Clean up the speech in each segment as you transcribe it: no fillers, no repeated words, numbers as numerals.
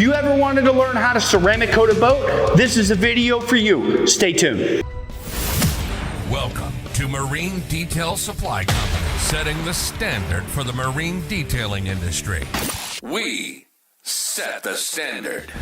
you ever wanted to learn how to ceramic coat a boat, this is a video for you. Stay tuned. Welcome to Marine Detail Supply Company, setting the standard for the marine detailing industry. We set the standard.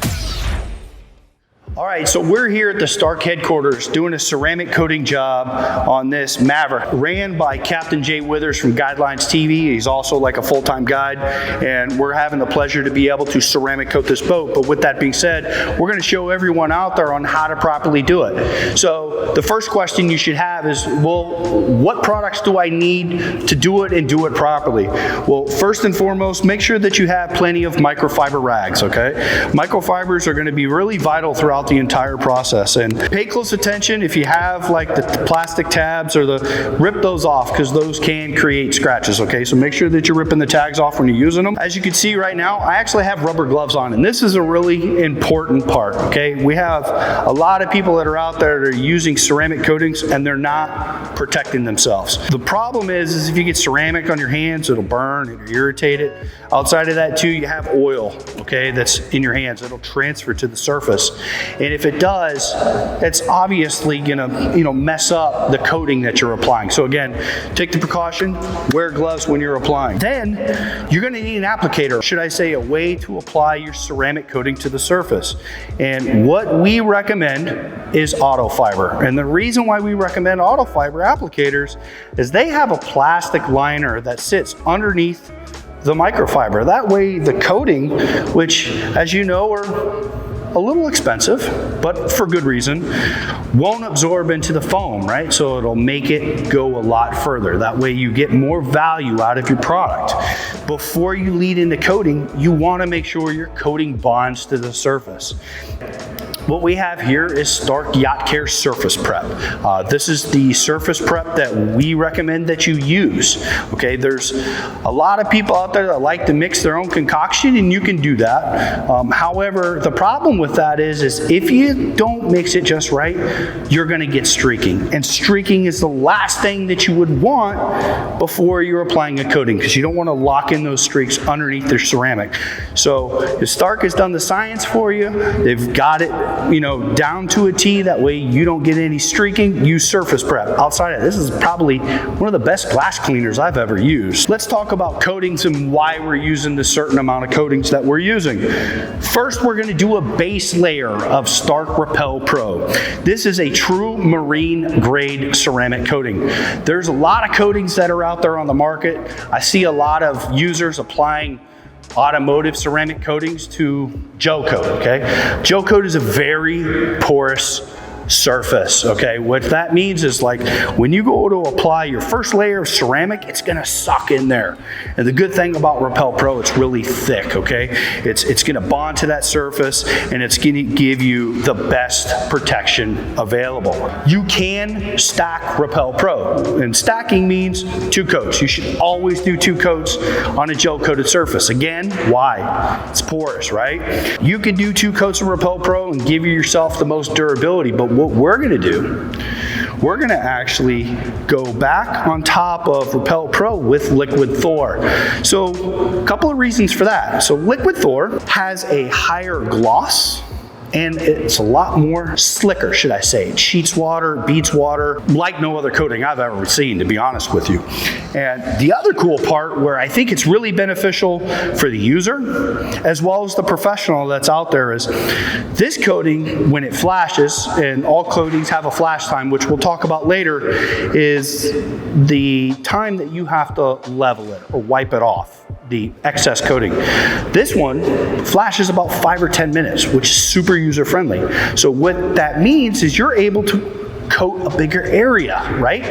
All right, so we're here at the Stark headquarters doing a ceramic coating job on this Maverick, ran by Captain Jay Withers from Guidelines TV. He's also like a full-time guide, and we're having the pleasure to be able to ceramic coat this boat. But with that being said, we're gonna show everyone out there on how to properly do it. So the first question you should have is, well, what products do I need to do it and do it properly? Well, first and foremost, make sure that you have plenty of microfiber rags, okay? Microfibers are gonna be really vital throughout the entire process, and pay close attention if you have like the plastic tabs or rip those off, because those can create scratches, okay? So make sure that you're ripping the tags off when you're using them. As you can see right now, I actually have rubber gloves on, and this is a really important part, okay? We have a lot of people that are out there that are using ceramic coatings and they're not protecting themselves. The problem is if you get ceramic on your hands, it'll burn, it'll irritate it. Outside of that too, you have oil, okay, that's in your hands. It'll transfer to the surface. And if it does, it's obviously gonna, mess up the coating that you're applying. So again, take the precaution, wear gloves when you're applying. Then you're gonna need an applicator, should I say a way to apply your ceramic coating to the surface. And what we recommend is auto fiber. And the reason why we recommend auto fiber applicators is they have a plastic liner that sits underneath the microfiber. That way the coating, which as you know are a little expensive, but for good reason, won't absorb into the foam, right? So it'll make it go a lot further. That way you get more value out of your product. Before you lead into coating, you wanna make sure your coating bonds to the surface. What we have here is Stark Yacht Care Surface Prep. This is the surface prep that we recommend that you use. Okay, there's a lot of people out there that like to mix their own concoction, and you can do that. However, the problem with that is if you don't mix it just right, you're gonna get streaking. And streaking is the last thing that you would want before you're applying a coating, because you don't wanna lock in those streaks underneath their ceramic. So if Stark has done the science for you, they've got it down to a T, that way you don't get any streaking. Use surface prep. Outside of this is probably one of the best glass cleaners I've ever used. Let's talk about coatings and why we're using the certain amount of coatings that we're using. First, we're gonna do a base layer of Stark Repel Pro. This is a true marine grade ceramic coating. There's a lot of coatings that are out there on the market. I see a lot of users applying automotive ceramic coatings to gel coat, okay? Gel coat is a very porous surface, okay? What that means is, like, when you go to apply your first layer of ceramic, it's gonna suck in there. And the good thing about Repel Pro, it's really thick, okay? It's gonna bond to that surface, and it's gonna give you the best protection available. You can stack Repel Pro, and stacking means 2 coats. You should always do 2 coats on a gel coated surface. Again, why? It's porous, right? You can do 2 coats of Repel Pro and give yourself the most durability, but what we're gonna do, we're gonna actually go back on top of Repel Pro with Liquid Thor. So a couple of reasons for that. So Liquid Thor has a higher gloss, and it's a lot more slicker, should I say. It sheets water, beats water, like no other coating I've ever seen, to be honest with you. And the other cool part, where I think it's really beneficial for the user, as well as the professional that's out there, is this coating, when it flashes, and all coatings have a flash time, which we'll talk about later, is the time that you have to level it or wipe it off, the excess coating. This one flashes about 5 or 10 minutes, which is super user friendly. So what that means is you're able to coat a bigger area, right?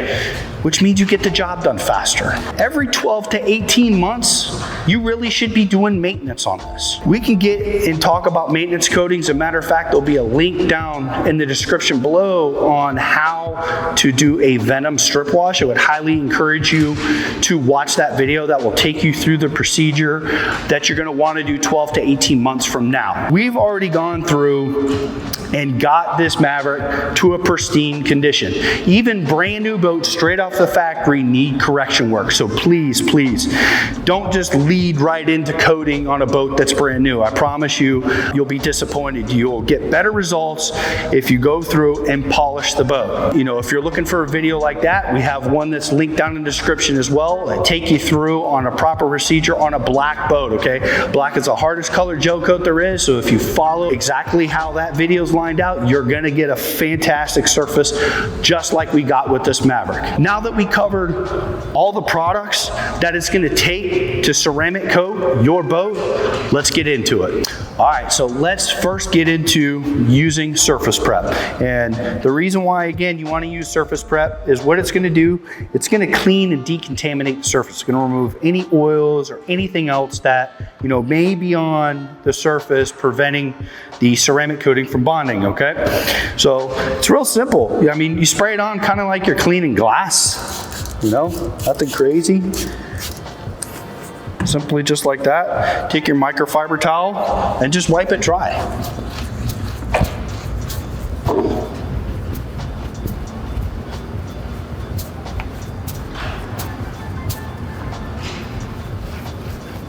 Which means you get the job done faster. Every 12 to 18 months, you really should be doing maintenance on this. We can get and talk about maintenance coatings. As a matter of fact, there'll be a link down in the description below on how to do a Venom strip wash. I would highly encourage you to watch that video. That will take you through the procedure that you're gonna wanna do 12 to 18 months from now. We've already gone through and got this Maverick to a pristine condition. Even brand new boats straight off the factory need correction work. So please, please don't just lead right into coating on a boat that's brand new. I promise you, you'll be disappointed. You'll get better results if you go through and polish the boat. You know, if you're looking for a video like that, we have one that's linked down in the description as well that take you through on a proper procedure on a black boat, okay? Black is the hardest color gel coat there is, so if you follow exactly how that video is lined out, you're gonna get a fantastic surface just like we got with this Maverick. Now that we covered all the products that it's gonna take to ceramic coat your boat, let's get into it. All right, so let's first get into using surface prep. And the reason why, again, you wanna use surface prep is what it's gonna do, it's gonna clean and decontaminate the surface. It's gonna remove any oils or anything else that, you know, may be on the surface preventing the ceramic coating from bonding, okay? So it's real simple. I mean, you spray it on kind of like you're cleaning glass, you know, nothing crazy. Simply just like that. Take your microfiber towel and just wipe it dry.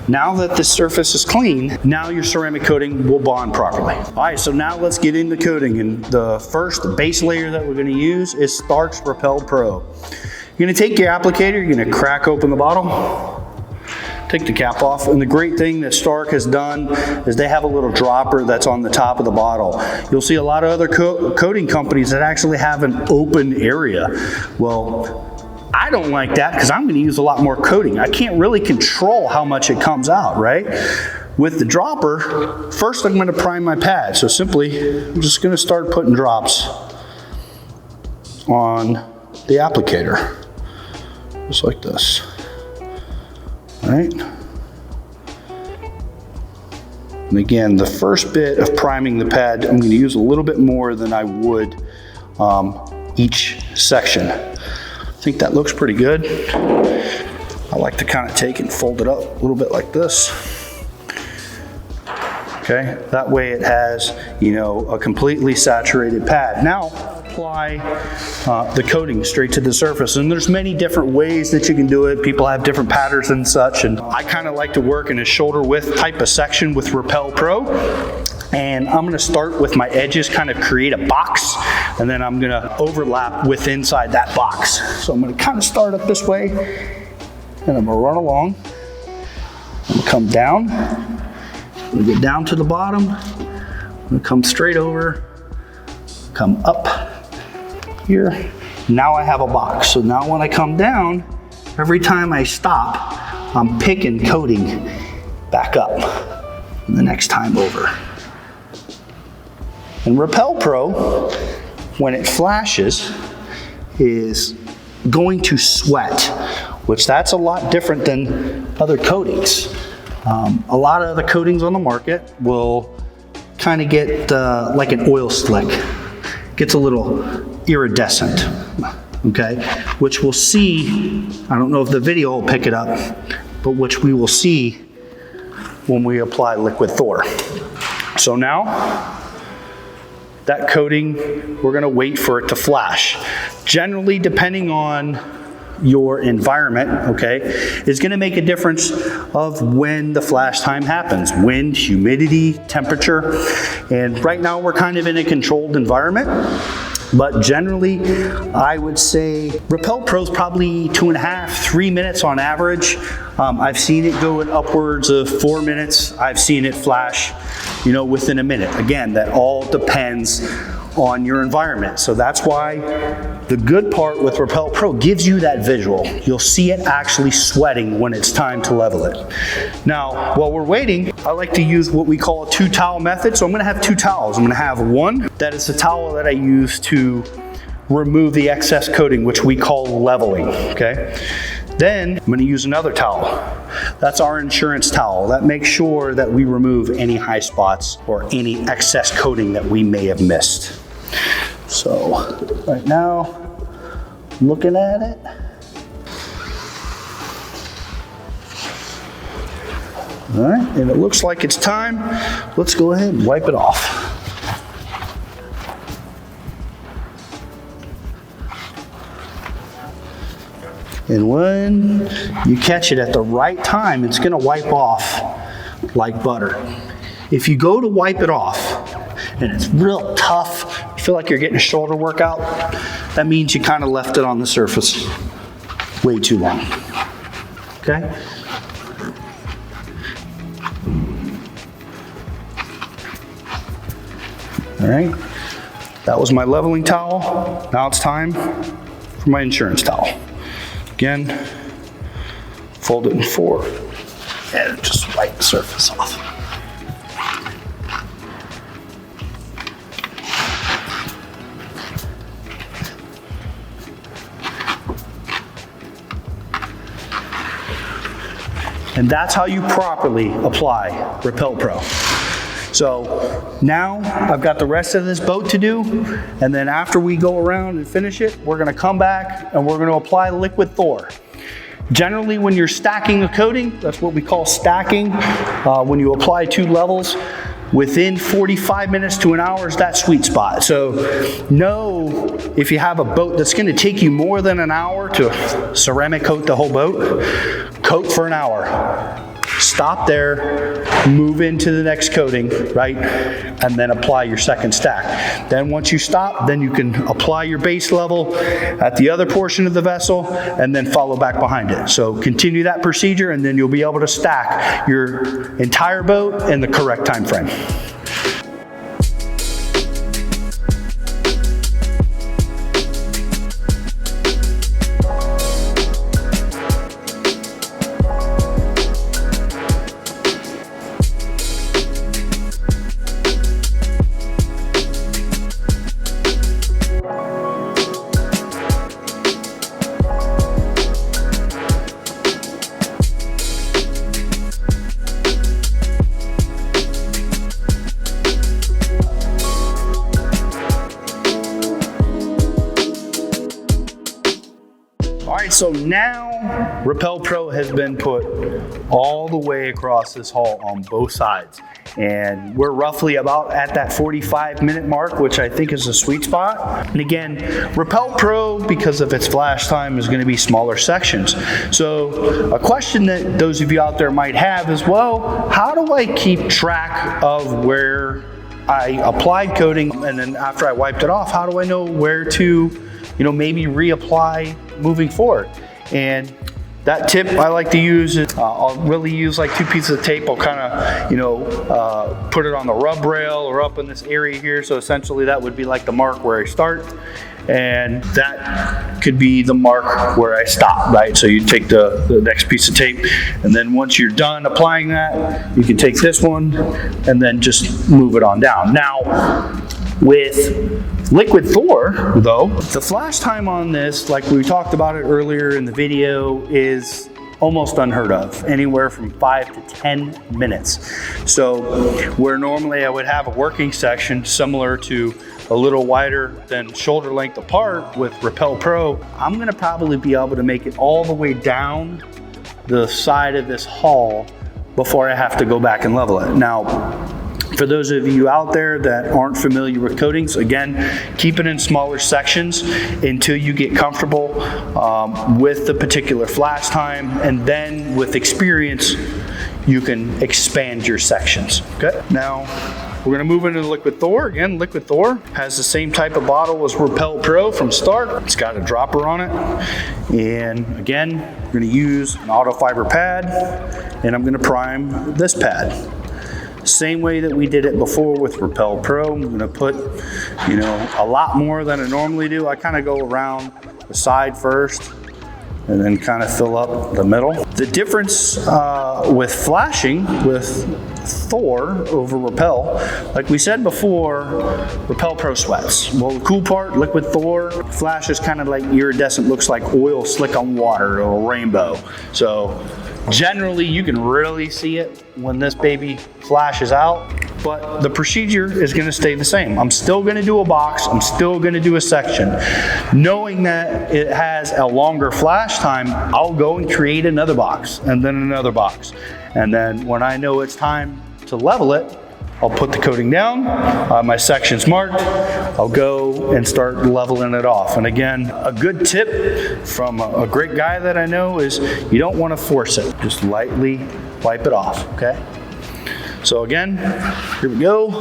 Now that the surface is clean, now your ceramic coating will bond properly. All right, so now let's get into coating. And the first base layer that we're gonna use is Stark's Repel Pro. You're gonna take your applicator, you're gonna crack open the bottle, take the cap off, and the great thing that Stark has done is they have a little dropper that's on the top of the bottle. You'll see a lot of other coating companies that actually have an open area. Well, I don't like that because I'm going to use a lot more coating. I can't really control how much it comes out, right? With the dropper, first I'm going to prime my pad. So simply, I'm just going to start putting drops on the applicator, just like this. All right. And again, the first bit of priming the pad, I'm going to use a little bit more than I would each section. I think that looks pretty good. I like to kind of take and fold it up a little bit like this. Okay, that way it has, you know, a completely saturated pad. Now, apply the coating straight to the surface. And there's many different ways that you can do it. People have different patterns and such. And I kind of like to work in a shoulder width type of section with Repel Pro. And I'm gonna start with my edges, kind of create a box, and then I'm gonna overlap with inside that box. So I'm gonna kind of start up this way, and I'm gonna run along. I'm gonna come down, I'm gonna get down to the bottom, I'm gonna come straight over, come up here. Now I have a box. So now when I come down, every time I stop, I'm picking coating back up the next time over. And Repel Pro, when it flashes, is going to sweat, which that's a lot different than other coatings. A lot of other coatings on the market will kind of get like an oil slick. Gets a little iridescent, okay? Which we'll see, I don't know if the video will pick it up, but which we will see when we apply liquid Thor. So now, that coating, we're gonna wait for it to flash. Generally, depending on your environment, okay, is gonna make a difference of when the flash time happens. Wind, humidity, temperature. And right now we're kind of in a controlled environment. But generally, I would say Repel Pro is probably 2.5, 3 minutes on average. I've seen it go in upwards of 4 minutes. I've seen it flash, you know, within a minute. Again, that all depends on your environment. So that's why the good part with Repel Pro gives you that visual. You'll see it actually sweating when it's time to level it. Now, while we're waiting, I like to use what we call a 2-towel method. So I'm gonna have 2 towels. I'm gonna have one that is the towel that I use to remove the excess coating, which we call leveling, okay? Then I'm gonna use another towel. That's our insurance towel. That makes sure that we remove any high spots or any excess coating that we may have missed. So right now, looking at it. All right, and it looks like it's time. Let's go ahead and wipe it off. And when you catch it at the right time, it's gonna wipe off like butter. If you go to wipe it off and it's real tough, you feel like you're getting a shoulder workout, that means you kind of left it on the surface way too long, okay? All right, that was my leveling towel. Now it's time for my insurance towel. Again, fold it in 4 and just wipe the surface off. And that's how you properly apply Repel Pro. So now I've got the rest of this boat to do, and then after we go around and finish it, we're gonna come back and we're gonna apply Liquid Thor. Generally, when you're stacking a coating, that's what we call stacking. When you apply 2 levels, within 45 minutes to an hour is that sweet spot. So know if you have a boat that's gonna take you more than an hour to ceramic coat the whole boat, coat for an hour. Stop there, move into the next coating, right? And then apply your second stack. Then once you stop, then you can apply your base level at the other portion of the vessel and then follow back behind it. So continue that procedure and then you'll be able to stack your entire boat in the correct time frame. So now Repel Pro has been put all the way across this hull on both sides. And we're roughly about at that 45-minute mark, which I think is a sweet spot. And again, Repel Pro, because of its flash time, is going to be smaller sections. So a question that those of you out there might have is, well, how do I keep track of where I applied coating and then after I wiped it off, how do I know where to, maybe reapply moving forward? And that tip I like to use is I'll really use like 2 pieces of tape. I'll kind of, put it on the rub rail or up in this area here. So essentially that would be like the mark where I start. And that could be the mark where I stop, right? So you take the next piece of tape, and then once you're done applying that, you can take this one and then just move it on down. Now, with Liquid Thor, though, the flash time on this, like we talked about it earlier in the video, is almost unheard of, anywhere from 5 to 10 minutes. So where normally I would have a working section similar to a little wider than shoulder length apart with Repel Pro, I'm gonna probably be able to make it all the way down the side of this hull before I have to go back and level it. Now, for those of you out there that aren't familiar with coatings, again, keep it in smaller sections until you get comfortable with the particular flash time, and then with experience, you can expand your sections, okay? Now, we're gonna move into Liquid Thor. Again, Liquid Thor has the same type of bottle as Repel Pro from start. It's got a dropper on it. And again, we're gonna use an auto fiber pad, and I'm gonna prime this pad. Same way that we did it before with Repel Pro. I'm gonna put, a lot more than I normally do. I kind of go around the side first and then kind of fill up the middle. The difference with flashing with Thor over Repel, like we said before, Repel Pro sweats. Well, the cool part, Liquid Thor flashes kind of like iridescent, looks like oil slick on water or a rainbow. So generally you can really see it when this baby flashes out, but the procedure is gonna stay the same. I'm still gonna do a box, I'm still gonna do a section. Knowing that it has a longer flash time, I'll go and create another box and then another box. And then when I know it's time to level it, I'll put the coating down, my section's marked, I'll go and start leveling it off. And again, a good tip from a great guy that I know is you don't want to force it. Just lightly wipe it off, okay? So again, here we go.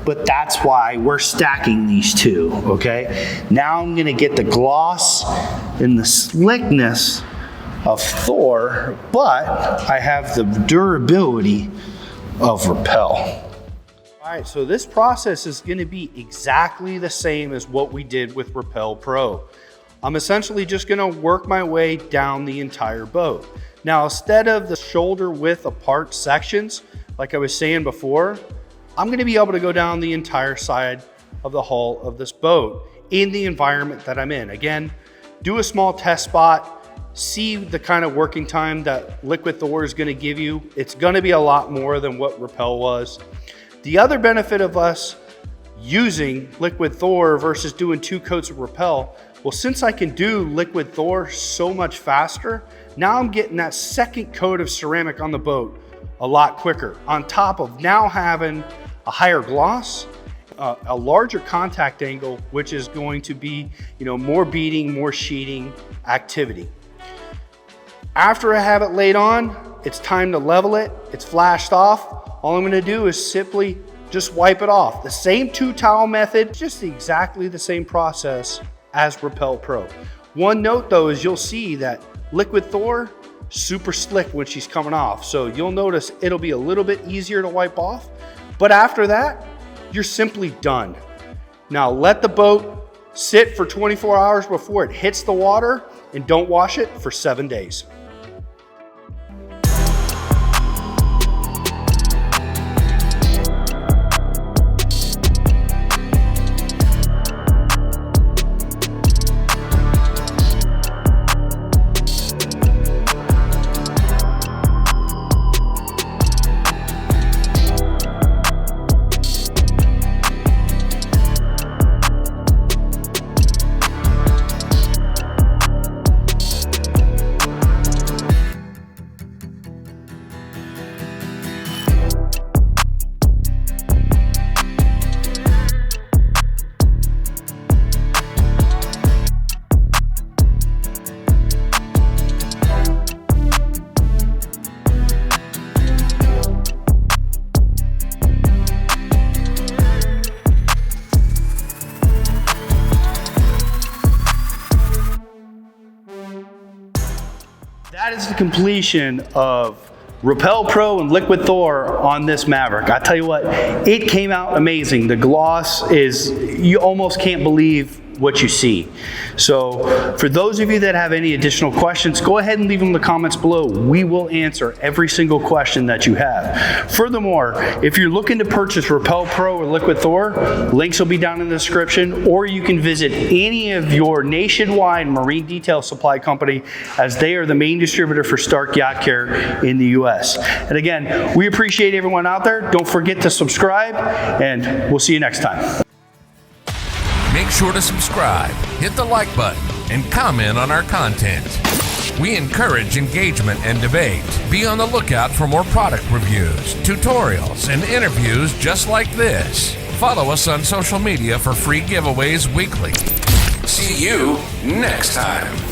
But that's why we're stacking these two, okay? Now I'm gonna get the gloss and the slickness of Thor, but I have the durability of Repel. All right, so this process is gonna be exactly the same as what we did with Repel Pro. I'm essentially just gonna work my way down the entire boat. Now, instead of the shoulder width apart sections, like I was saying before, I'm gonna be able to go down the entire side of the hull of this boat in the environment that I'm in. Again, do a small test spot, see the kind of working time that Liquid Thor is gonna give you. It's gonna be a lot more than what Repel was. The other benefit of us using Liquid Thor versus doing 2 coats of Repel, well, since I can do Liquid Thor so much faster, now I'm getting that second coat of ceramic on the boat a lot quicker, on top of now having a higher gloss, a larger contact angle, which is going to be, more beading, more sheeting activity. After I have it laid on, it's time to level it. It's flashed off. All I'm gonna do is simply just wipe it off. The same 2-towel method, just exactly the same process as Repel Pro. One note though is you'll see that Liquid Thor, super slick when she's coming off. So you'll notice it'll be a little bit easier to wipe off, but after that, you're simply done. Now let the boat sit for 24 hours before it hits the water, and don't wash it for 7 days. That is the completion of Repel Pro and Liquid Thor on this Maverick. I tell you what, it came out amazing. The gloss is, you almost can't believe what you see. So for those of you that have any additional questions, go ahead and leave them in the comments below. We will answer every single question that you have. Furthermore, if you're looking to purchase Repel Pro or Liquid Thor, links will be down in the description, or you can visit any of your nationwide marine detail supply company, as they are the main distributor for Stark Yacht Care in the US. And again, we appreciate everyone out there. Don't forget to subscribe, and we'll see you next time. Make sure to subscribe, hit the like button, and comment on our content. We encourage engagement and debate. Be on the lookout for more product reviews, tutorials, and interviews just like this. Follow us on social media for free giveaways weekly. See you next time.